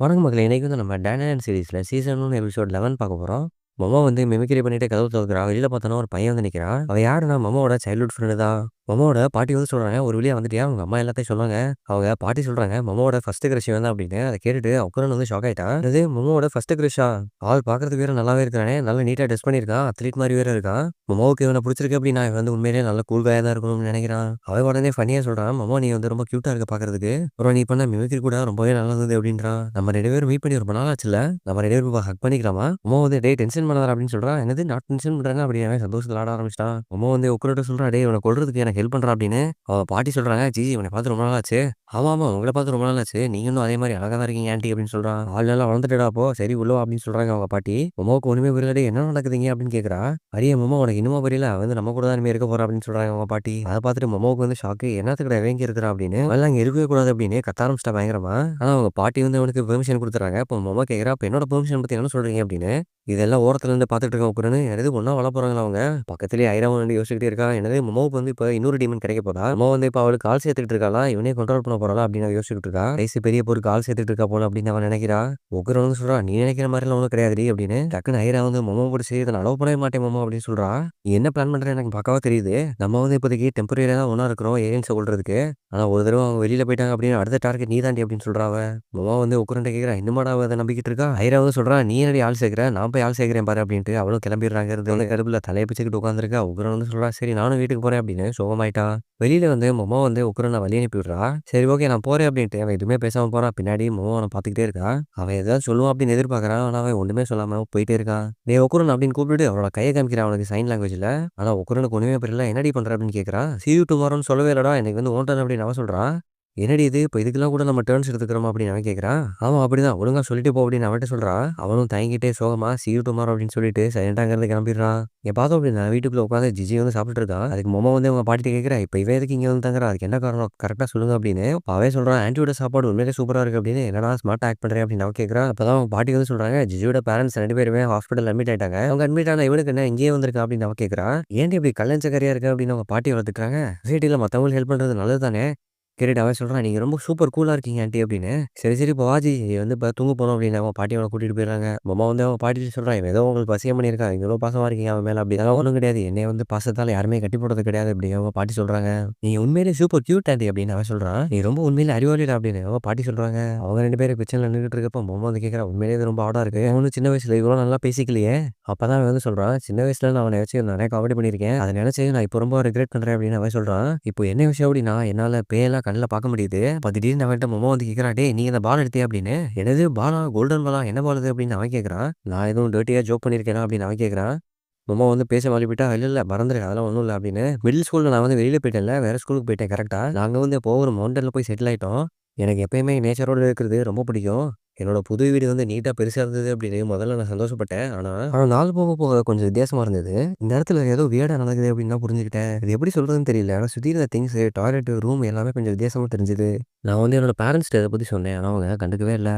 வணக்கம் மக்களே! இன்னைக்கு வந்து நம்ம டான் அண்ட் சீரிஸ்ல சீசன் 1 எபிசோட் 11 பார்க்க போறோம். மொமோ வந்து மிமிக்ரி பண்ணிட்டு கதவு தொறக்குறா. வெளியில பார்த்தோன்னா ஒரு பையன் வந்து நிக்கிறான். அவன் யாருன்னா மொமோவோட சைல்ட்ஹுட் ஃப்ரெண்டு தான். மொமோவோட பாட்டி வந்து சொல்றாங்க, "ஒரு வழியா வந்துட்டியா?" அவங்க அம்மா எல்லாத்தையும் சொல்றாங்க. அவங்க பாட்டி சொல்றாங்க, "மொமோவோட ஃபர்ஸ்ட் கிரஷ் இவன் தான்" அப்படின்னு. அத கேட்டுட்டு அக்குரன் வந்து ஷாக் ஆயிட்டான். "என்னது மொமோவோட ஃபர்ஸ்ட் கிரஷா? ஆள் பார்க்கறதுக்கு வேற நல்லாவே இருக்கிறானே! நல்லா நீட்டா ட்ரெஸ் பண்ணியிருக்கான். அத்லீட் மாரி வேற இருக்கான். மொமோவுக்கு இவன புடிச்சிருக்கு அப்படின்னா, இவன் வந்து உண்மையிலேயே நல்ல கூல் காயா தான் இருக்கணும்னு நெனைக்கிறான்." அவன் உடனே ஃபன்னியா சொல்றான், "மொமோ நீ வந்து ரொம்ப கியூட்டா இருக்க பார்க்கறதுக்கு. அப்புறம் நீ பண்ண மிமிக்ரி கூட ரொம்பவே நல்லா இருந்தது" அப்படின்றான். "நம்ம 2 பேரும் மீட் பண்ணி ரொம்ப நாள் ஆச்சுல்ல? நம்ம 2 பேரும் இப்ப ஹக் பண்ணிக்கலாமா?" மொமோ வந்து, "டேய் டென்ஷன் பண்ணாதடா" அப்படின்னு சொல்றான். "என்னது நான் டென்ஷன் பண்றேன்னா?" அப்படின்னு அவன் சந்தோஷத்துல ஆட ஆரம்பிச்சுட்டான். மொமோ வந்து உக்கிரட்ட சொல்றான், "டேய் இவன கொல்றதுக்கு எனக்கு ஹெல்ப் பண்றா" அப்படின்னு. அவ பாட்டி சொல்றாங்க, "ஜிஜி இவன பார்த்து ரொம்ப நாள் ஆச்சு." "ஆமாமா உங்கள பார்த்து ரொம்ப நாள் ஆச்சு. நீங்களும் அதே மாரி அழகா தான் இருக்கீங்க ஆன்ட்டி" அப்படின்னு சொல்றான். "ஆள் நல்லா வளர்ந்துட்டடா அப்போ. சரி உள்ள வா" அப்படின்னு சொல்றாங்க அவங்க பாட்டி. மொமோவுக்கு ஒண்ணுமே புரியல. "டேய் என்ன நடக்குதுங்க?" அப்படின்னு கேட்கிறா. "அடியே மொமோ உனக்கு இன்னுமா புரியல? அவன் வந்து நம்ம கூட தான் இனிமே இருக்க போறான்" அப்படின்னு சொல்றாங்க அவங்க பாட்டி. அத பார்த்துட்டு மொமோவுக்கு வந்து ஷாக்கு. "என்னத்துக்குடா இவன் இங்க இருக்கிறான்?" அப்படின்னு. "அவன்லாம் இங்க இருக்கவே கூடாது" அப்படின்னு கத்த ஆரம்பிச்சுட்டா பயங்கரமா. ஆனா அவங்க பாட்டி வந்து அவனுக்கு பெர்மிஷன் குடுத்துறாங்க. அப்போ மொமோ கேட்கிறா, "அப்ப என்னோட பெர்மிஷன் பத்தி என்ன சொல்றீங்க?" அப்படின்னு. இதெல்லாம் ஓரத்துல இருந்து பார்த்துட்டு இருக்க உட்கார்ன்னு, என்னது ஒண்ணா வாழ போறாங்களா அவங்க? பக்கத்திலேயே ஐராவும் வந்து யோசிச்சுக்கிட்டே இருக்கா. என்னது மொமோவுக்கு வந்து இப்ப இன்னொரு டீமன் கிடைக்க போதா? மொமோ வந்து இப்ப அவளுக்கு ஆள் சேர்த்துக்கிட்டு இருக்காளா? இவனே கண்ட்ரோல் பண்ண போறாளா? அப்படின்னு அவ யோசிச்சுக்கிட்டு இருக்கா. வயசு பெரிய பொறுக்கு ஆள் சேர்த்துட்டு இருக்கா போல அப்படின்னு அவ நினைக்கிறா. உக்கிரன் வந்து சொல்றா, "நீ நினைக்கிற மாதிரிலாம் ஒண்ணும் கிடையாதுடி" அப்படின்னு. டக்குன்னு ஐரா வந்து மொமோ புடிச்சு, "இத நான் லவ் பண்ணவே மாட்டேன் மொமோ" அப்படின்னு சொல்றா. "நீ என்ன பிளான் பண்றன்னு எனக்கு பக்காவா தெரியுது. நம்ம வந்து இப்போதைக்கு டெம்பரரியா தான் ஒண்ணா இருக்கிறோம் ஏலியன்ஸ கொல்றதுக்கு. ஆனா ஒரு தடவ அவங்க வெளியில போயிட்டாங்க அப்படின்னா அடுத்த டார்கெட் நீ தான்டி" அப்படின்னு சொல்றா அவ. மொமோ வந்து உக்கிரன்ட்ட கேட்கிறா, "இன்னுமாடா அவ அத நம்பிக்கிட்டு இருக்கா?" ஐரா வந்து சொல்றா, "நீ என்னடி ஆள் சேர்க்கிற? நான் போய் ஆள் சேர்க்கிறேன் பாரு" அப்படின்ட்டு அவளும் கிளம்பிடுறாங்க. இருந்து வந்து கடுப்புல தலைய பிச்சுக்கிட்டு உட்காந்துருக்கா. உக்கிரன் வந்து சொல்றா, "சரி நானும் வீட்டுக்கு போறேன்" அப்படின்னு சோகமாயிட்டா. வெளியில வந்து மொமோ வந்து உக்கிரன வழி அனுப்பி விடுறா. சரி ஓகே நான் போறேன் அப்படின்ட்டு அவன் எதுவுமே பேசாம போறான். பின்னாடி மொமோ அவன பார்த்துக்கிட்டே இருக்கா. அவன் ஏதாவது சொல்லுவான் அப்படின்னு எதிர்பார்க்கறான். ஆனா அவன் ஒண்ணுமே சொல்லாம போயிட்டே இருக்கான். "டேய் உக்கிரன்" அப்படின்னு கூப்பிட்டுட்டு அவனோட கைய காமிக்கிறான் அவனுக்கு சைன் லாங்குவேஜ்ல. ஆனா உக்கிரனுக்கு ஒண்ணுமே புரியல. "என்னடி பண்ற?" அப்படின்னு கேட்கறான். "சீ யூ டுமாரோன்னு சொல்லவே இல்லடா. இன்னைக்கு வந்து உன் டர்ன்" அப்படின்னு அவன் சொல்றான். "என்னடி இது? இப்ப இதுக்கெல்லாம் கூட நம்ம டர்ன்ஸ் எடுத்துக்கிறோமா?" அப்படின்னு அவன் கேட்கறான். "ஆமா அப்படிதான். ஒழுங்கா சொல்லிட்டு போ" அப்படின்னு அவன்ட்ட சொல்றான். அவனும் தயங்கிட்டே சோகமா "சீ யூ டுமாரோ" அப்படின்னு சொல்லிட்டு சைலண்டா அங்கிருந்து கிளம்பிடுறான். இங்க பார்த்தோம் அப்படின்னா வீட்டுக்குள்ள உட்காந்து ஜிஜி வந்து சாப்பிட்டுட்டு இருக்கான். அதுக்கு மொமோ வந்து அவங்க பாட்டிட்ட கேட்கிறா, "இப்ப இவன் எதுக்கு இங்க வந்து தங்குறா? அதுக்கு என்ன காரணம்? கரெக்ட்டா சொல்லுங்க" அப்படின்னு. அவன் சொல்றான், "ஆன்ட்டியோட சாப்பாடு உண்மையிலேயே சூப்பரா இருக்கு" அப்படின்னு. "என்னடா ஸ்மார்ட்டா ஆக்ட் பண்றியா?" அப்படின்னு அவ கேட்கிறா. அப்பதான் அவங்க பாட்டி வந்து சொல்றாங்க, "ஜிஜியோட பேரண்ட்ஸ் 2 பேருமே ஹாஸ்பிட்டல்ல அட்மிட் ஆயிட்டாங்க. அவங்க அட்மிட் ஆன இவனுக்கு என்ன இங்கேயே வந்திருக்கான்?" அப்படின்னு அவ கேட்கிறா. "ஏன்டி இப்படி கல்லஞ்சக்கரியா இருக்க?" அப்படின்னு அவங்க பாட்டி அவள திட்டுறாங்க. சொசைட்டில மத்தவங்களுக்கு ஹெல்ப் பண்றது நல்லது தானே. கேட்டுட்டு அவன் சொல்றான், "நீங்க ரொம்ப சூப்பர் கூலா இருக்கீங்க ஆன்ட்டி" அப்படின்னு. "சரி, சரி இப்போ வா ஜி வந்து இப்ப தூங்க போறோம்" அப்படின்னு அவங்க பாட்டி அவன கூட்டிட்டு போயிடுறாங்க. மொமோ வந்து அவங்க பாட்டிட்ட சொல்றான், "இவன் ஏதோ உங்களுக்கு வசியம் பண்ணியிருக்கான். இவ்வளோ பாசமா இருக்கீங்க அவன் மேல" அப்படி. "அதெல்லாம் ஒண்ணும் கிடையாது. என்னைய வந்து பாசத்தால யாருமே கட்டி போட்டது கிடையாது" அப்படி அவங்க பாட்டி சொல்றாங்க. "நீங்க உண்மையிலேயே சூப்பர் கியூட் ஆன்ட்டி" அப்படின்னு அவன் சொல்றான். "நீ ரொம்ப உண்மையிலேயே அறிவாளிடா" அப்படின்னு அவங்க பாட்டி சொல்றாங்க. அவங்க 2 பேரும் கிச்சன்ல நின்னுட்டு இருக்கப்போ மொமோ வந்து கேட்கறான், "உண்மையிலேயே இது ரொம்ப ஆடா இருக்கு. அவனும் சின்ன வயசுல இவ்வளோ நல்லா பேசிக்கலையே." அப்பதான் அவன் வந்து சொல்றான், "சின்ன வயசுல நான் அவன வச்சு நிறைய காமெடி பண்ணியிருக்கேன். அத நினைச்சு நான் இப்போ ரொம்ப ரிக்ரெட் பண்றேன்" அப்படின்னு அவன் சொல்றான். இப்போ என்ன விஷயம் அப்படின்னா, என்னால பேயெல்லாம் கண்ணுல பார்க்க முடியுது. அப்ப திடீர்னு அவன்ட்ட மொமோ வந்து கேட்கறான், "டேய் நீ அந்த பால் எடுத்தியா?" அப்படின்னு. "என்னது பாலா? கோல்டன் பாலா? என்ன பால் அது?" அப்படின்னு அவன் கேட்கறான். "நான் எதுவும் டர்ட்டியா ஜோக் பண்ணியிருக்கேனா?" அப்படின்னு அவன் கேட்கறான். மொமோ வந்து பேச மழுப்பிட்டா, "இல்ல, இல்ல மறந்துரு. அதெல்லாம் ஒண்ணும் இல்ல" அப்படின்னு. "மிடில் ஸ்கூல்ல நான் வந்து வெளியில போயிட்டேன்ல, வேற ஸ்கூலுக்கு போயிட்டேன் கரெக்ட்டா. நாங்க வந்து இப்போ ஒரு மவுண்டன்ல போய் செட்டில் ஆயிட்டோம். எனக்கு எப்பயுமே நேச்சரோட இருக்கிறது ரொம்ப பிடிக்கும். என்னோட புது வீடு வந்து நீட்டா பெருசா இருந்தது" அப்படின்னு முதல்ல நான் சந்தோஷப்பட்டேன். ஆனா நாள் போக போக கொஞ்சம் வித்தியாசமா இருந்தது. இந்த இடத்துல ஏதோ வியர்டா நடக்குது அப்படின்னு தான் புரிஞ்சுக்கிட்டேன். இது எப்படி சொல்றதுன்னு தெரியல. ஆனா சுத்தி இருந்த திங்ஸ், டாய்லெட், ரூம் எல்லாமே கொஞ்சம் வித்தியாசமா தெரிஞ்சது. நான் வந்து என்னோட பேரண்ட்ஸ்ட்ட இத பத்தி சொன்னேன். ஆனா அவங்க கண்டுக்கவே இல்ல.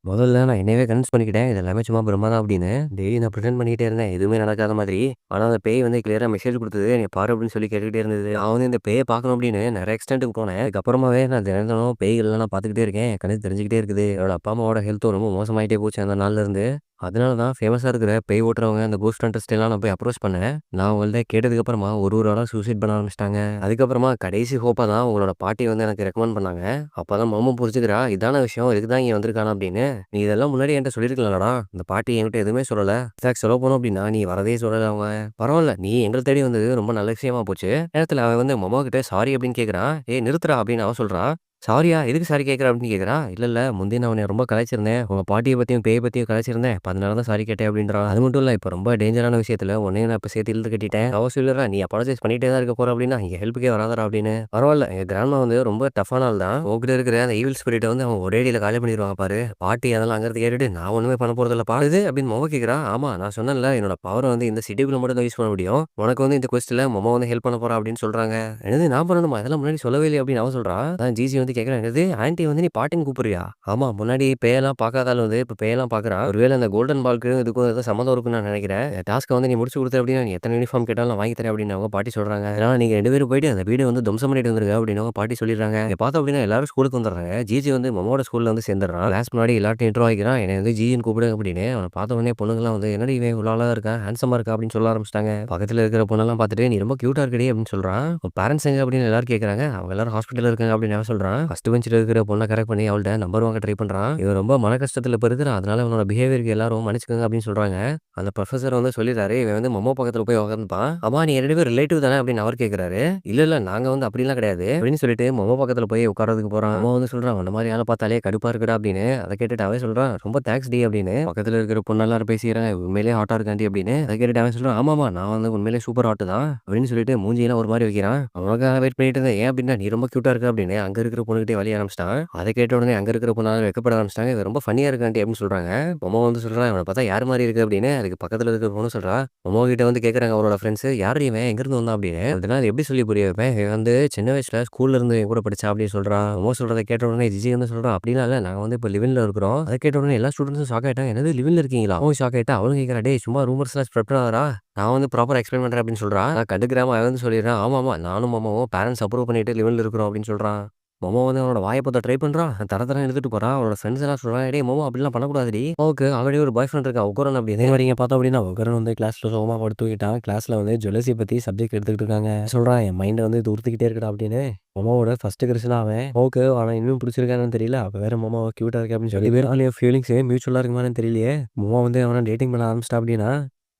முதல்ல நான் என்னையவே கன்வின்ஸ் பண்ணிக்கிட்டேன். இது எல்லாமே சும்மா பிரம்மா தான் அப்படின்னு. டெய்லி நான் பிரிட்டண்ட் பண்ணிக்கிட்டே இருந்தேன். எதுவுமே நடக்காத மாதிரி. ஆனா அந்த பேய் வந்து கிளியரா மெசேஜ் குடுத்தது. "என்னைய பாரு" அப்படின்னு சொல்லி கேட்டுக்கிட்டே இருந்தது. நான் வந்து இந்த பேய பார்க்கணும் அப்படின்னு நெறைய எக்ஸ்டென்ட்க்கு போனேன். அதுக்கப்புறமாவே நான் தினம் தினம் பேய்கள்லாம் நான் பார்த்துக்கிட்டே இருக்கேன். என் கண்ணுக்கு தெரிஞ்சுக்கிட்டே இருக்குது. என்னோட அப்பா, அம்மாவோட ஹெல்த்தும் ரொம்ப மோசமாயிட்டே போச்சு அந்த நாள்ல இருந்து. அதனால தான் ஃபேமஸா இருக்கிற பேய் ஓட்டுறவங்க, அந்த கோஸ்ட் ஹண்டர்ஸ்ட்ட எல்லாம் நான் போய் அப்ரோச் பண்ணேன். நான் அவங்கள்ட்ட கேட்டதுக்கு அப்புறமா ஒரு ஆளா சூசைட் பண்ண ஆரம்பிச்சுட்டாங்க. அதுக்கப்புறமா கடைசி ஹோப்பா தான் உங்களோட பாட்டி வந்து எனக்கு ரெக்கமெண்ட் பண்ணாங்க. அப்பதான் மர்மம் புரிஞ்சுக்கிறா, இதான விஷயம் இதுக்கு தான் இங்க வந்திருக்கானா அப்படின்னு. "நீ இதெல்லாம் முன்னாடியே என்ட்ட சொல்லியிருக்கலாம்லடா. இந்த பாட்டி என்கிட்ட எதுவுமே சொல்லல. இன்ஃபாக்ட் சொல்லப்போனோம் அப்படின்னா, நீ வரதே சொல்லல அவங்க. பரவால்ல நீ எங்கள தேடி வந்தது ரொம்ப நல்ல விஷயமா போச்சு." நேரத்துல அவன் வந்து மொமோ கிட்ட சாரி அப்படின்னு கேட்கறான். "ஏய் நிறுத்துடா" அப்படின்னு அவன் சொல்றான். "சாரியா? எதுக்கு சாரி கேட்குற?" அப்படின்னு கேட்குறான். "இல்ல, இல்ல முந்தி நான் உன்னைய ரொம்ப கலாய்ச்சிருந்தேன். உங்க பாட்டிய பத்தியும், பேய பத்தியும் கலாய்ச்சிருந்தேன். அப்ப அதனால தான் சாரி கேட்டேன்" அப்படின்றான். அது மட்டும் இல்ல, இப்ப ரொம்ப டேஞ்சரான விஷயத்துல உன்னையும் நான் இப்ப சேர்த்து இழுத்து கட்டிட்டேன். அவ சொல்லிடுறா, "நீ அப்பாலஜைஸ் பண்ணிட்டே தான் இருக்க போற அப்படின்னா, இங்க ஹெல்ப்புக்கே வராதடா" அப்படின்னு. பரவால்ல எங்க கிராண்ட்மா வந்து ரொம்ப டஃப்பான ஆள் தான். உன்கிட்ட இருக்கிற அந்த ஈவில் ஸ்பிரிட்ட வந்து அவங்க ஒரே அடியில காலி பண்ணிருவாங்க பாரு. பாட்டி அதெல்லாம் அங்கருந்து கேட்டுட்டு, "நான் ஒண்ணுமே பண்ண போறதில்லப்பா." "இது?" அப்படின்னு மொமோ கேட்குறா. "ஆமா நான் சொன்னேன்ல, என்னோட பவர வந்து இந்த சிட்டிக்குள்ள மட்டும் தான் யூஸ் பண்ண முடியும். உனக்கு வந்து இந்த குவெஸ்ட்ல மொமோ வந்து ஹெல்ப் பண்ண போறா" அப்படின்னு சொல்றாங்க. "என்னது நான் பண்ணணுமா? இதெல்லாம் முன்னாடி சொல்லவே இல்லையே" அப்படின்னு அவ சொல்றா. அதான் ஜிஜி வந்து வந்து கேட்குறான், "என்னது ஆன்டி வந்து நீ பாட்டின்னு கூப்பிடுறியா?" ஆமா, முன்னாடி பேயெல்லாம் பார்க்காத ஆள் வந்து இப்ப பேயெல்லாம் பார்க்குறான். ஒருவேள அந்த கோல்டன் பால்க்கும் இதுக்கும் ஏதோ சம்மந்தம் இருக்குன்னு நான் நினைக்கிறேன். டாஸ்க்க வந்து நீ முடிச்சு குடுத்த அப்படின்னா, நீ எத்தன யூனிஃபார்ம் கேட்டாலும் நான் வாங்கி தரேன் அப்படின்னு அவங்க பாட்டி சொல்றாங்க. அதனால நீங்க 2 பேரும் போயிட்டு அந்த வீட வந்து துவம்சம் பண்ணிட்டு வந்துருங்க அப்படின்னு அவங்க பாட்டி சொல்லிடுறாங்க. இங்க பார்த்தோம் அப்படின்னா எல்லாரும் ஸ்கூலுக்கு வந்துடுறாங்க. ஜிஜி வந்து மொமோட ஸ்கூல்ல வந்து சேர்ந்துடுறான். கிளாஸ் முன்னாடி எல்லார்ட்டயும் இன்ட்ரோ ஆகிக்கிறான். என்னைய வந்து ஜிஜின்னு கூப்பிடு அப்படின்னு. அவன பார்த்த உடனே பொண்ணுங்கலாம் வந்து, "என்னடி இவன் இவ்வளோ அழகா இருக்கான், ஹேண்ட்ஸமா இருக்கா" அப்படின்னு சொல்ல ஆரம்பிச்சுட்டாங்க. பக்கத்துல இருக்கிற பொண்ணெல்லாம் பார்த்துட்டு, "நீ ரொம்ப கியூட்டா இருக்கடி" அப்படின்னு சொல்றான். உன் பேரண்ட்ஸ் எங்க அப்படின்னு எல்லாரும் கேட்குறாங்க. அவங்க எல்லாரும் ஹாஸ்பிட்டல்ல இருக்காங்க அப்படின்னு அவன் சொல்றான். ஃபர்ஸ்ட் பெஞ்ச்ல இருக்கிற பொண்ண கரெக்ட் பண்ணி அவள்ட்ட நம்பர் வாங்க ட்ரை பண்றான். இவன் ரொம்ப மன கஷ்டத்துல இப்ப இருக்கிறான். அதனால இவனோட பிஹேவியருக்கு எல்லாரும் மன்னிச்சுக்கோங்க அப்படின்னு சொல்றாங்க. அந்த புரொஃபசர் வந்து சொல்லிடுறாரு, இவன் வந்து மொமோ பக்கத்துல போய் உட்கார்ந்துப்பான். "அம்மா நீ 2 பேரும் ரிலேட்டிவ் தானே?" அப்படின்னு அவர் கேட்குறாரு. "இல்ல, இல்ல நாங்க வந்து அப்படிலாம் கிடையாது" அப்படின்னு சொல்லிட்டு மொமோ பக்கத்துல போய் உட்கார்றதுக்கு போறான். மொமோ வந்து சொல்றான், "உன்ன மாரி ஆள பார்த்தாலே கடுப்பா இருக்குடா" அப்படின்னு. அத கேட்டுட்டு அவன் சொல்றான், "ரொம்ப தேங்க்ஸ் டி" அப்படின்னு. பக்கத்துல இருக்கிற பொண்ணெல்லாம் பேசிக்கிறாங்க, "உண்மையிலேயே ஹாட்டா இருக்கான்டி" அப்படின்னு. அத கேட்டுட்டு அவன் சொல்றான், "ஆமாமா நான் வந்து உண்மையிலேயே சூப்பர் ஹாட் தான்" அப்படின்னு சொல்லிட்டு மூஞ்சியெல்லாம் ஒரு மாரி வைக்கிறான். அவனுக்காக வெயிட் பண்ணிட்டு இருந்தேன். "ஏன்?" அப்படின்னா, "நீ ரொம்ப கியூட்டா இருக்க" அப்படின்னு அங்க இருக்கிற பொண்ணுகிட்டயே வலிய ஆரம்பிச்சுட்டான். அத கேட்ட உடனே அங்க இருக்கிற பொண்ணாலும் வெட்கப்பட ஆரம்பிச்சுட்டாங்க. "இவன் ரொம்ப ஃபன்னியா இருக்கான்டி" அப்படின்னு சொல்றாங்க. மொமோ வந்து சொல்றான், "இவன பார்த்தா யார் மாரி இருக்கு" அப்படின்னு. அதுக்கு பக்கத்துல இருக்கிற பொண்ணு சொல்றா. மொமோ கிட்ட வந்து கேட்குறாங்க அவரோட ஃப்ரெண்ட்ஸ், "யார்ரி இவன்? எங்கேருந்து வந்தான்?" அப்படின்னு. அதனால அது எப்படி சொல்லி புரிய வைப்பேன்? "இவன் வந்து சின்ன வயசுல ஸ்கூல்ல இருந்து என் கூட படிச்சான்" அப்படின்னு சொல்றான். மொமோ சொல்றத கேட்ட உடனே ஜிஜி வந்து சொல்றான், "அப்படிலாம் இல்ல. நாங்க வந்து இப்ப லிவ்இன்ல இருக்கிறோம்." அத கேட்ட உடனே எல்லா ஸ்டூடண்ட்ஸும் ஷாக் ஆயிட்டாங்க. "என்னது லிவ்இன்ல இருக்கீங்களா?" அவன் ஷாக் ஆயிட்டா. அவளும் கேட்கிறா, "டேய் சும்மா ரூமர்ஸ்லாம் ஸ்ப்ரெட் பண்ணாதடா. நான் வந்து ப்ராப்பரா எக்ஸ்பிளைன் பண்றேன்" அப்படின்னு சொல்றா. ஆனா கண்டுக்கிறாம அவன் வந்து சொல்லிடுறான், "ஆமாமா நானும் மொமோவும் பேரண்ட்ஸ் அப்ரூவ் பண்ணிட்டு லிவ்இன்ல இருக்கிறோம்" அப்படின்னு சொல்றான். மொமோ வந்து அவனோட வாய பொத்த ட்ரை பண்றான். தர தரன்னு இழுத்துட்டு போறான். அவனோட ஃப்ரெண்ட்ஸ் எல்லாம் சொல்றாங்க, "டேய் மொமோ அப்படிலாம் பண்ணக்கூடாதுடி. மொமோவுக்கு ஆல்ரெடி ஒரு பாய் ஃப்ரெண்ட் இருக்கான் உக்கரன்" அப்படி. இதே மாரி இங்க பார்த்தோம் அப்படின்னா, உக்கரன் வந்து கிளாஸ்ல சோகமா படுத்து தூங்கிட்டான். கிளாஸ்ல வந்து ஜுவல்லர்ஸி பத்தி சப்ஜெக்ட் எடுத்துக்கிட்டு இருக்காங்க. சொல்றான், "என் மைண்ட வந்து இது உறுத்திக்கிட்டே இருக்குடா" அப்படின்னு. மொமோவோட ஃபர்ஸ்ட் கிரஷ் தான் அவன். மொமோவுக்கு அவன இன்னும் பிடிச்சிருக்கான்னு தெரியல. அவ வேற மொமோவ கியூட்டா இருக்கா அப்படின்னு சொல்லி 2 பேரும் ஃபீலிங்ஸ் மியூச்சுவலா இருக்குமான்னு தெரியலையே. மொமோ வந்து அவன டேட்டிங் பண்ண ஆரம்பிச்சிட்டா அப்படின்னா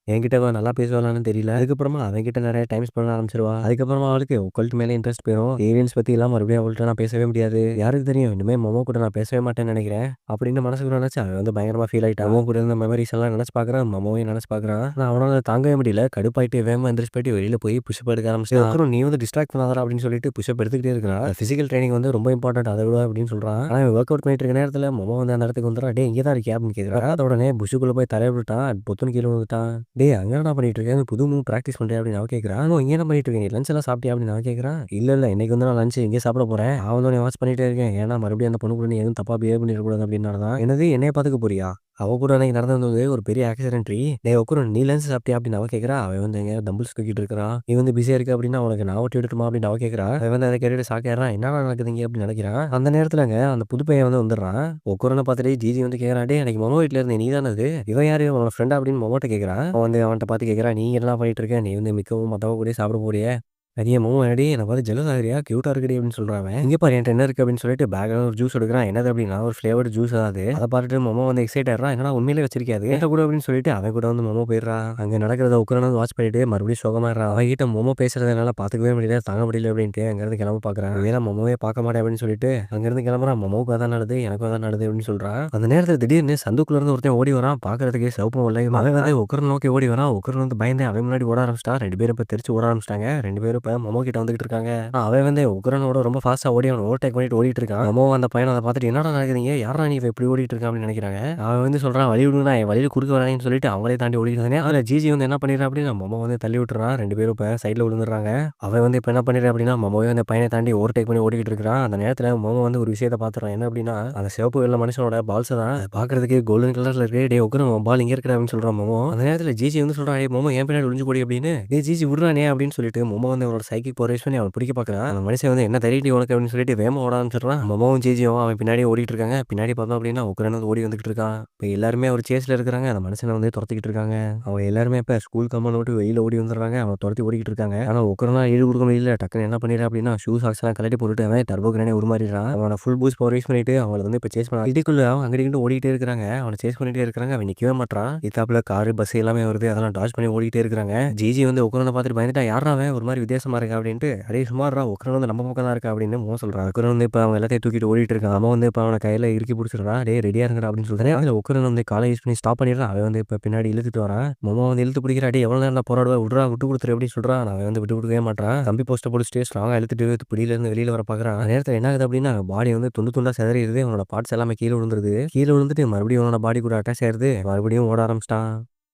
என்கிட்ட அவ நல்லா பேசுவாளான்னு தெரியல. அதுக்கப்புறமா அவன்கிட்ட நெறைய டைம் ஸ்பெண்ட் பண்ண ஆரம்பிச்சுருவா. அதுக்கப்புறமா அவளுக்கு ஒக்கல்ட் மேல இன்ட்ரெஸ்ட் போயிரும். ஏலியன்ஸ் பத்திலாம் மறுபடியும் அவள்ட்ட நான் பேசவே முடியாது. யாருக்கு தெரியும் இனிமே மொமோ கூட நான் பேசவே மாட்டேன்னு நெனைக்கிறேன். அப்படின்னு மனசுக்குள்ள நெனச்சு அவன் வந்து பயங்கரமா ஃபீல் ஆயிட்டான். மொமோ கூட இருந்த மெமரீஸ் எல்லாம் நெனச்சு பார்க்குறான். மொமோவையும் நெனச்சு பார்க்குறான். ஆனா அவனால தாங்கவே முடியல. கடுப்பாயிட்டு வேகமா எந்திரிச்சு போயிட்டு வெளியில போய் புஷ் அப் எடுக்க ஆரம்பிச்சுட்டான். அப்புறம் "நீ வந்து டிஸ்ட்ராக்ட் பண்ணாதடா" அப்படின்னு சொல்லிட்டு புஷ் அப் எடுத்துக்கிட்டே இருக்கிறான். பிசிக்கல் ட்ரெய்னிங் வந்து ரொம்ப இம்பார்ட்டன்ட் அத விட அப்படின்னு சொல்றான். ஆனா இவன் வொர்க் அவுட் பண்ணிட்டு இருக்க நேரத்துல மொமோ வந்து அந்த இடத்துக்கு வந்துடுறா. "டேய் இங்க தான் இருக்கியா?" அப்படின்னு கேட்குறா. அத உடனே புஷ்ஷுக்குள்ள போய் தலைய விட்டுட்டான். பொத்துன்னு கீழ விழுந்துட்டான். "டேய் அங்க என்னடா பண்ணிட்டு இருக்க? புது மூவ் பிராக்டிஸ் பண்றியா?" அப்படின்னு அவ கேட்கிறா. "இங்க என்ன பண்ணிட்டு இருக்க? நீ லஞ்ச் எல்லாம் சாப்பிட்டியா?" அப்படின்னு அவன் கேட்கிறான். "இல்ல, இல்ல இன்னைக்கு வந்து நான் லஞ்ச் இங்கேயே சாப்பிட போறேன். நான் வந்து உன்னைய வாட்ச் பண்ணிட்டே இருக்கேன். ஏன்னா மறுபடியும் அந்த பொண்ணு கூட நீ எதுவும் தப்பா பிஹேவ் பண்ணிறக்கூடாது" அப்படின்னால தான். "என்னது என்னைய பாத்துக்க போறியா?" அவ கூட அன்னைக்கு நடந்தது வந்து ஒரு பெரிய ஆக்சிடென்ட்ரி. "டேய் உட்காரு நீ லஞ்ச் சாப்பிட்டியா?" அப்படின்னு அவ கேட்கிறா. அவன் வந்து எங்கேயோ தம்பிள்ஸ் தூக்கிட்டு இருக்கிறான். "நீ வந்து பிஸியா இருக்க அப்படின்னா உனக்கு நான் ஊட்டி விடட்டுமா?" அப்படின்னு அவ கேட்கிறா. அவன் வந்து அத கேட்டுட்டு ஷாக் ஆயிடுறான். என்னடா நடக்குது இங்க அப்படின்னு நினைக்கிறான். அந்த நேரத்துலங்க அந்த புது பையன் வந்து வந்துடுறான். உட்காருன்னு பார்த்துட்டு ஜிஜி வந்து கேட்கறான். "டேய் அன்னைக்கு மொமோ வீட்ல இருந்தே நீ தானே அது? இவன் யாரு? உன்னோட ஃப்ரெண்டா?" அப்படின்னு மொமோட்ட கேட்கறான். அவன் வந்து அவன்ட்ட பார்த்து கேட்கறான். "நீ என்னடா பண்ணிட்டு இருக்க? நீ வந்து மிக்கவும் மத்தவங்க கூடயும் சாப்பிட போறியே. அடியே மொமோ என்னடி என்ன பார்த்து ஜெலஸ் ஆகுறியா? கியூட்டா இருக்குடி" அப்படின்னு சொல்றான் அவன். "இங்க பாரு என்ட்ட என்ன இருக்கு" அப்படின்னு சொல்லிட்டு பேக்ல ஒரு ஜூஸ் எடுக்குறான். என்னது அப்படின்னா ஒரு ஃப்ளேவர்டு ஜூஸ் தான் அது. அத பார்த்துட்டு மொமோ வந்து எக்ஸைட் ஆயிடுறான். "என்னடா உண்மையிலேயே வச்சிருக்கியா அது? என்ட்ட குடு" அப்படின்னு சொல்லிட்டு அவன் கூட வந்து மொமோ போயிடுறான். அங்க நடக்கிறத உட்கார்ந்து வாட்ச் பண்ணிட்டு மறுபடியும் சோகமாயிடுறான். அவன்கிட்ட மொமோ பேசுறத என்னால பார்த்துக்கவே முடியல, தாங்க முடியல அப்படின்ட்டு அங்கிருந்து கிளம்ப பார்க்குறான். ஒருவேளை மொமோவே பார்க்க மாட்டேன் அப்படின்னு சொல்லிட்டு அங்கிருந்து கிளம்புறான். மொமோவுக்கு அதான் நடக்குது, எனக்கும் அதான் நடக்குது அப்படின்னு சொல்றான். அந்த நேரத்துல திடீர்னு சந்துக்குள்ள இருந்து ஒருத்தன் ஓடி வரான். பார்க்கறதுக்கு சிவப்பும் வெள்ளையுமா. அவன் வந்து உக்கரன் நோக்கி ஓடி வரான். உக்கரன் வந்து பயந்து அவன் முன்னாடி ஓட ஆரம்பிச்சுட்டான். 2 பேரும் இப்ப தெரிச்சு ஓட ஆரம்பிச்சுட்டாங்க. 2 பேரும் இப்ப மொமோ கிட்ட வந்துகிட்டு இருக்காங்க. அவன் வந்து உக்ரனோட ரொம்ப ஃபாஸ்ட்டா ஓடி அவன ஓவர்டேக் பண்ணிட்டு ஓடிட்டு இருக்கான். மொமோவும் அந்த பையனும் அத பார்த்துட்டு என்னடா நடக்குதுங்க? யார்றா நீ இவன் இப்படி ஓடிட்டு இருக்கான் அப்படின்னு நினைக்கிறாங்க. அவன் வந்து சொல்றான் வழி விடுங்கடா என் வழியில குறுக்க வராங்கன்னு சொல்லிட்டு அவங்களே தாண்டி ஓடிட்டு இருந்தானே. அதுல ஜிஜி வந்து என்ன பண்ணிடுறான் அப்படின்னா மொமோ வந்து தள்ளி விட்டுறான். 2 பேரும் இப்ப சைடுல விழுந்துடுறாங்க. அவன் வந்து இப்ப என்ன பண்ணிடுறான் அப்படின்னா மொமோவே அந்த பையனை தாண்டி ஓவர்டேக் பண்ணி ஓடிக்கிட்டு இருக்கிறான். அந்த நேரத்துல மொமோ வந்து ஒரு விஷயத்த பார்த்துறான். என்ன அப்படின்னா அந்த சிவப்பு வெள்ள மனுஷனோட பால்ஸ் தான் பார்க்கறதுக்கு கோல்டன் கலர்ல இருக்கு. டேய் உக்ரன் உன் பால் இங்க இருக்குடா அப்படின்னு சொல்றான் மொமோ. அந்த நேரத்துல ஜிஜி வந்து சொல்றான் டேய் மொமோ என் பின்னாடி ஒளிஞ்சு போடி அப்படின்னு. டேய் ஜிஜி விடுறானே அப்படின்னு சொல்லிட்டு மொமோ வந்து அவனோட சைக்கிக் பவர் யூஸ் பண்ணி அவன் பிடிக்க பார்க்குறான். அந்த மனுஷன் வந்து என்ன தைரியம்டி உனக்கு அப்படின்னு சொல்லிட்டு வேகமா ஓட ஆரம்பிச்சிடுறான். மொமோவும் ஜிஜியும் அவன் பின்னாடி ஓடிட்டு இருக்காங்க. பின்னாடி பார்த்தோம் அப்படின்னா உக்ரன் வந்து ஓடி வந்துகிட்டு இருக்கான். இப்ப எல்லாருமே ஒரு சேஸ்ல இருக்கிறாங்க. அந்த மனுஷனை வந்து துரத்திக்கிட்டு இருக்காங்க. அவன் எல்லாருமே இப்ப ஸ்கூல் கம்பௌண்ட் விட்டு வெளியில ஓடி வந்துடுறாங்க. அவன் துரத்தி ஓடிக்கிட்டு இருக்காங்க. ஆனா உக்ரனா ஈடு கொடுக்க முடியல. டக்குன்னு என்ன பண்ணிடுறான் அப்படின்னா ஷூ சாக்ஸ் எல்லாம் கழட்டி போட்டுட்டு அவன் டர்போ கிரேனே உருமாறிடுறான். அவன ஃபுல் பூஸ்ட் பவர் யூஸ் பண்ணிட்டு அவங்கள வந்து இப்ப சேஸ் பண்ண இதுக்குள்ள அவன் அங்கிட்டு இங்கிட்டு ஓடிட்டே இருக்காங்க. அவனை சேஸ் பண்ணிட்டே இருக்காங்க. அவன் நிக்கவே மாட்டான். இத்தாப்புல காரு பஸ் எல்லாமே வருது. அதெல்லாம் டாஷ் பண்ணி ஓடிட்டே இருக்காங்க. ஜிஜி வந்து உக்ரனை பார்த்துட்டு பயந்துட்டா யாரா அவன் ஒரு மாதிரி வித்தியாசமா இருக்கா அப்படின்ட்டு அடே சுமாரா உக்ரன் வந்து நம்ம பக்கம் தான் இருக்கா அப்படின்னு மோ சொல்றான். உக்ரன் வந்து இப்ப அவன் எல்லாத்தையும் தூக்கிட்டு ஓடிட்டு இருக்கான். அவன் வந்து இப்ப அவன கையில இறுக்கி பிடிச்சிடுறான். டேய் ரெடியா இருங்கடா அப்படின்னு சொல்றேன். அதுல உக்ரன் வந்து காலை யூஸ் பண்ணி ஸ்டாப் பண்ணிடுறான். அவன் வந்து இப்ப பின்னாடி இழுத்துட்டு வரான். மொமோ வந்து இழுத்து பிடிக்கிறா. டேய் எவ்வளவு நேரம் போராடுவா விட்றா விட்டு கொடுத்துரு அப்படின்னு சொல்றான். அவன் வந்து விட்டு கொடுக்கவே மாட்டான். கம்பி போஸ்ட்டை பிடிச்சிட்டு ஸ்ட்ராங்கா இழுத்துட்டு பிடியில இருந்து வெளியில வர பாக்குறான். அந்த நேரத்துல என்ன ஆகுது அப்படின்னா பாடி வந்து துண்டு துண்டா சிதறிடுது. அவனோட பார்ட்ஸ் எல்லாமே கீழே விழுந்துருது. கீழே விழுந்துட்டு மறுபடியும் அவனோட பாடி கூட அட்டாச் ஆயிருது. மறுபடியும் ஓட ஆரம்பிச்சிட்டான்.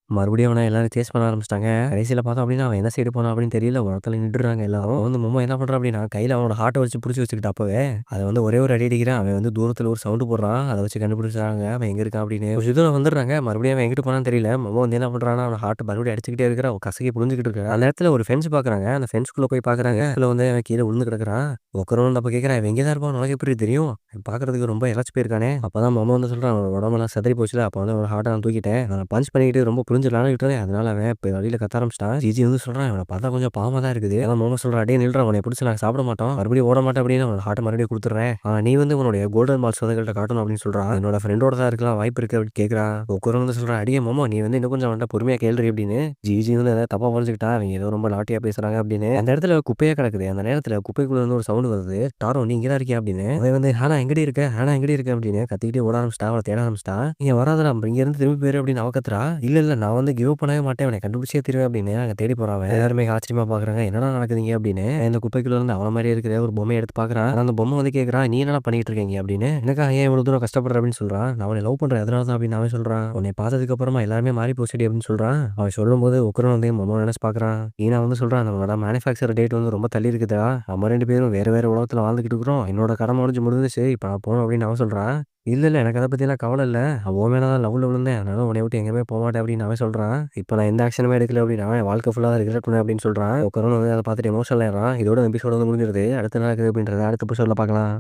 மறுபடியும் அவன எல்லாரும் சேஸ் பண்ண ஆரம்பிச்சுட்டாங்க. கடைசியில பார்த்தோம் அப்படின்னா, அவன் என்ன சைடு போனான் அப்படின்னு தெரியல. ஒரு இடத்துல நின்னுடுறாங்க எல்லாரும். வந்து மொமோ என்ன பண்றான் அப்படின்னா, கையில அவனோட ஹார்ட்ட வச்சு புடிச்சு வச்சுக்கிட்டு அப்பவே, அத வந்து ஒரே ஒரு அடி அடிக்கிறான். அவன் வந்து தூரத்துல ஒரு சவுண்ட் போடுறான். அத வச்சு கண்டுபிடிச்சுட்டாங்க அவன் எங்க இருக்கான் அப்படின்னு. ஒரு தூரம் வந்துடுறாங்க. மறுபடியும் அவன் எங்கிட்டு போனான்னு தெரியல. மொமோ வந்து என்ன பண்றான்னா, அவன ஹார்ட்ட மறுபடியும் அடிச்சுக்கிட்டே இருக்கிறான். அவன் கசக்கி புழிஞ்சுகிட்டு இருக்கான். அந்த இடத்துல ஒரு ஃபென்ஸ் பார்க்குறாங்க. அந்த ஃபென்ஸ்க்குள்ள போய் பார்க்குறாங்க. அதுல வந்து அவன் கீழ விழுந்து கிடக்குறான். உட்காரவும் அப்ப கேட்குறான், "இவன் இங்க தான் இருப்பான். உனக்கு எப்படி தெரியும்? பார்க்கறதுக்கு ரொம்ப இளைச்சு போயிருக்கானே." அப்பதான் மொமோ வந்து சொல்றான், "அவனோட உடம்பெல்லாம் சிதறி போச்சுல. அப்ப வந்து அவனோட ஹார்ட்ட நான் தூக்கிட்டேன். நான் பஞ்ச் பண்ணிக்கிட்டு ரொம்ப புரிஞ்சுலான்னு விட்டேன். அதனால அவன் இப்ப வெளியில கத்த ஆரம்பிச்சுட்டான்." ஜிஜி வந்து சொல்றான், "இவன பார்த்தா கொஞ்சம் பாவமா தான் இருக்குது." அதான் மொமோ சொல்றான், "டேய் நில்றா. உன்னைய புடிச்சு நாங்க சாப்பிட மாட்டோம். மறுபடியும் ஓட மாட்டேன் அப்படின்னு அவனோட ஹார்ட்ட மறுபடியும் குடுத்துடுறேன். நீ வந்து உன்னுடைய கோல்டன் பால்ஸ் வந்து எங்கள்ட்ட காட்டணும்." அப்படின்னு சொல்றான். "என்னோட ஃப்ரெண்டோட தான் இருக்கலாம். வாய்ப்பு இருக்கு." அப்படின்னு கேட்குறான். ஒக்கரும் வந்து சொல்றான், "அடியே மொமோ நீ வந்து இன்னும் கொஞ்சம் அவன்ட்ட பொறுமையா கேளுடி." அப்படின்னு. ஜிஜி வந்து ஏதாவது தப்பா புரிஞ்சுக்கிட்டான். அவங்க ஏதோ ரொம்ப நாட்டியா பேசுறாங்க அப்படின்னு. அந்த இடத்துல குப்பையா கிடக்குது. அந்த நேரத்துல குப்பைக்குள்ள இருந்து ஒரு சவுண்ட் வருது. "டாரோ நீ இங்க தான் இருக்கியா?" அப்படின்னு. அவன் வந்து, "ஹானா எங்கடி இருக்க? ஹானா எங்கடி இருக்க?" அப்படின்னு கத்திக்கிட்டே ஓட ஆரம்பிச்சுட்டான். அவள தேட ஆரம்பிச்சுட்டான். "நீங்க வராதடா இங்க இருந்து திரும்பி போயிரு." அப்படின்னு அவ கத்துறா. "இல்ல, இல்ல நான் வந்து கிவ் அப் பண்ணவே மாட்டேன். அவன கண்டுபிடிச்சே தீருவேன்." அப்படின்னு அங்க தேடி போறான் அவன். எல்லாருமே ஆச்சரியமா பார்க்குறாங்க. "என்னடா நடக்குது இங்க?" அப்படின்னு. இந்த குப்பைக்குள்ள இருந்து அவன மாரியே இருக்கிற ஒரு பொம்மைய எடுத்து பார்க்குறான். ஆனா அந்த பொம்மை வந்து கேட்குறான், "நீ என்னடா பண்ணிட்டு இருக்க இங்க?" அப்படின்னு. "எனக்கா ஏன் இவ்வளவு தூரம் கஷ்டப்படுற?" அப்படின்னு சொல்றான். "நான் அவன லவ் பண்றேன். அதனால தான்." அப்படின்னு அவன் சொல்றான். "உன்னை பார்த்ததுக்கு அப்புறமா எல்லாருமே மாறி போச்சுடி." அப்படின்னு சொல்றான். அவன் சொல்லும்போது உக்குரன் வந்து மொமோ நினைச்சு பார்க்குறான். ஈனா வந்து சொல்றான், "நம்மளோட மேனுஃபேக்சர் டேட் வந்து ரொம்ப தள்ளி இருக்குதா. நம்ம 2 பேரும் வேற வேற உலகத்துல வாழ்ந்துகிட்டு இருக்கிறோம். என்னோட கடமை முடிஞ்சுச்சு. இப்ப நான் போணும்." அப்படின்னு அவன் சொல்றான். "இல்ல, இல்ல எனக்கு அத பத்திலாம் கவல இல்ல. உன் மேல தான் லவ்ல விழுந்தேன். அதனால உன்னைய விட்டு எங்கேயுமே போமாட்டேன்." அப்படின்னு அவன் சொல்றான். "இப்ப நான் எந்த ஆக்ஷனுமே எடுக்கல." அப்படின்னு அவன் வாழ்க்கை ஃபுல்லா ரிக்ரெட் பண்ணேன் அப்படின்னு சொல்றான். உக்குரன் வந்து அத பார்த்துட்டு எமோஷனல் ஆயிடுறான். இதோட எபிசோட் வந்து முடிஞ்சிருது. அடுத்து என்ன நடக்குது அப்படின்றத அடுத்த எபிசோட்ல பார்க்கலாம்.